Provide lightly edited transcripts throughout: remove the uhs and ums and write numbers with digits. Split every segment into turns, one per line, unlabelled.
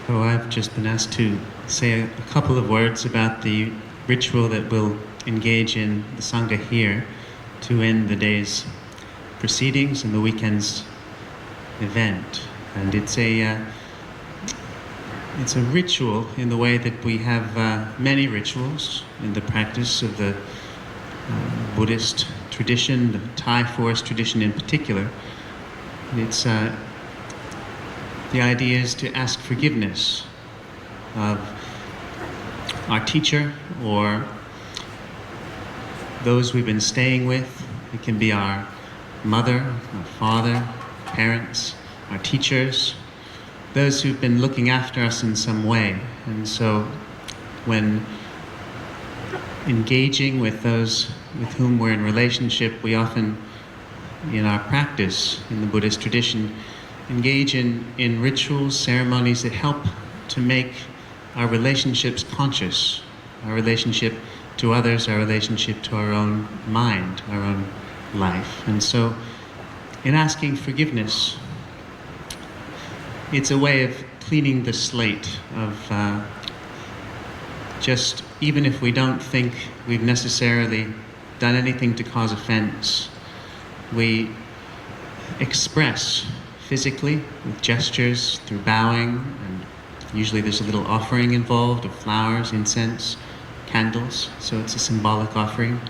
So I've just been asked to say a couple of words about the ritual that we'll engage in the Sangha here to end the day's proceedings and the weekend's event. And it's a ritual in the way that we have many rituals in the practice of the Buddhist tradition, the Thai forest tradition in particular. It's the idea is to ask forgiveness of our teacher or those we've been staying with. It can be our mother, our father, parents, our teachers, those who've been looking after us in some way. And so when engaging with those with whom we're in relationship, we often, in our practice in the Buddhist tradition, engage in rituals, ceremonies that help to make our relationships conscious, our relationship to others, our relationship to our own mind, our own life. And so in asking forgiveness, it's a way of cleaning the slate of just, even if we don't think we've necessarily done anything to cause offense, we express physically with gestures, through bowing, and usually there's a little offering involved of flowers, incense, candles, so it's a symbolic offering.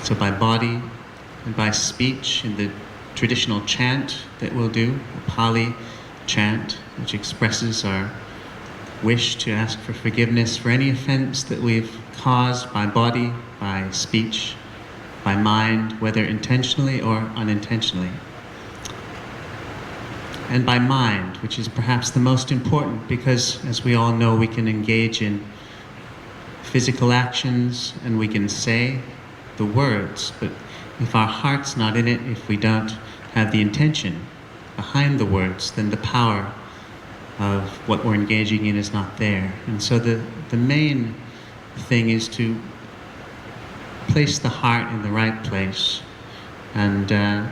So by body and by speech, in the traditional chant that we'll do, a Pali chant, which expresses our wish to ask for forgiveness for any offense that we've caused by body, by speech, by mind, whether intentionally or unintentionally. And by mind, which is perhaps the most important, because as we all know, we can engage in physical actions and we can say the words, but if our heart's not in it, if we don't have the intention behind the words, then the power of what we're engaging in is not there. And so the main thing is to place the heart in the right place and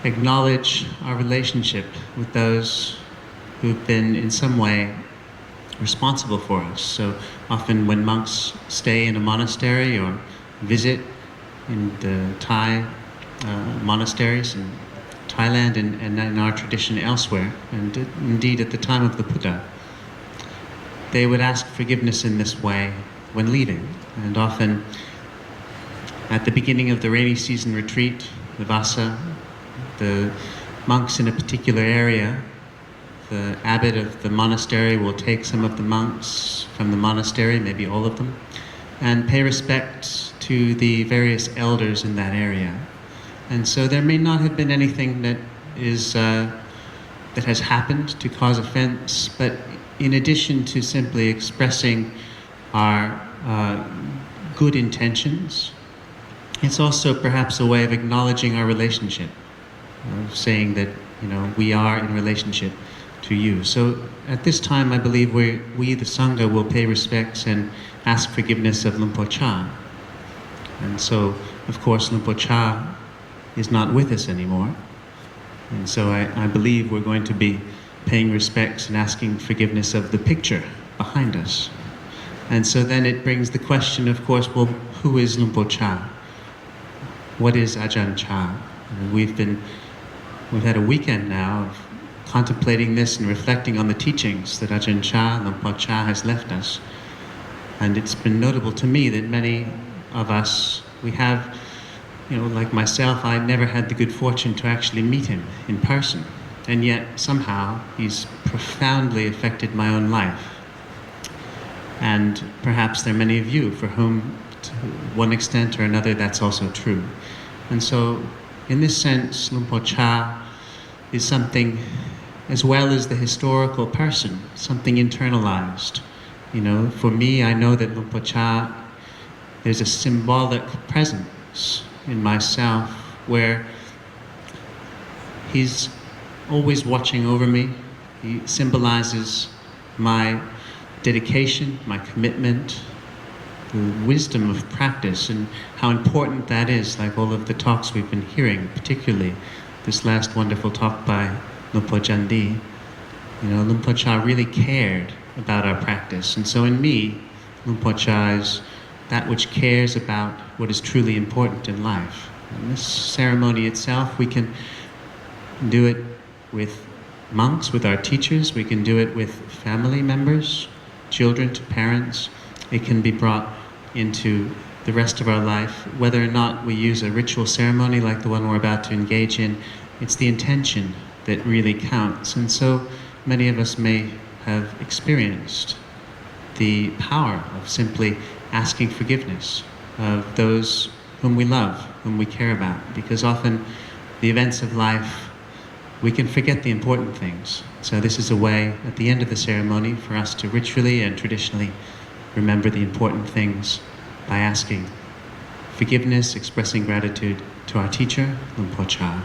acknowledge our relationship with those who've been in some way responsible for us. So often when monks stay in a monastery or visit in the Thai monasteries in Thailand and in our tradition elsewhere, and indeed at the time of the Buddha, they would ask forgiveness in this way when leaving. And often at the beginning of the rainy season retreat, the Vasa, the monks in a particular area, the abbot of the monastery will take some of the monks from the monastery, maybe all of them, and pay respect to the various elders in that area. And so there may not have been anything that has happened to cause offense, but in addition to simply expressing our good intentions, it's also perhaps a way of acknowledging our relationship, of saying that, we are in relationship to you. So at this time, I believe we the Sangha, will pay respects and ask forgiveness of Luang Por Chah. And so, of course, Luang Por Chah is not with us anymore. And so I believe we're going to be paying respects and asking forgiveness of the picture behind us. And so then it brings the question, of course, well, who is Luang Por Chah? What is Ajahn Chah? And we've had a weekend now of contemplating this and reflecting on the teachings that Ajahn Chah, Luang Por Chah, has left us. And it's been notable to me that many of us, we have, like myself, I never had the good fortune to actually meet him in person. And yet, somehow, he's profoundly affected my own life. And perhaps there are many of you for whom, to one extent or another, that's also true. And so, in this sense, Luang Por Chah is something, as well as the historical person, something internalized. For me, I know that Luang Por Chah, there's a symbolic presence in myself where he's always watching over me. He symbolizes my dedication, my commitment, the wisdom of practice, and how important that is, like all of the talks we've been hearing, particularly this last wonderful talk by Luang Por Chandi. Luang Por Chah really cared about our practice. And so in me, Luang Por Chah is that which cares about what is truly important in life. And this ceremony itself, we can do it with monks, with our teachers. We can do it with family members, children to parents. It can be brought into the rest of our life. Whether or not we use a ritual ceremony like the one we're about to engage in, it's the intention that really counts. And so many of us may have experienced the power of simply asking forgiveness of those whom we love, whom we care about, because often the events of life, we can forget the important things. So this is a way at the end of the ceremony for us to ritually and traditionally remember the important things by asking forgiveness, expressing gratitude to our teacher, Luang Por Chah.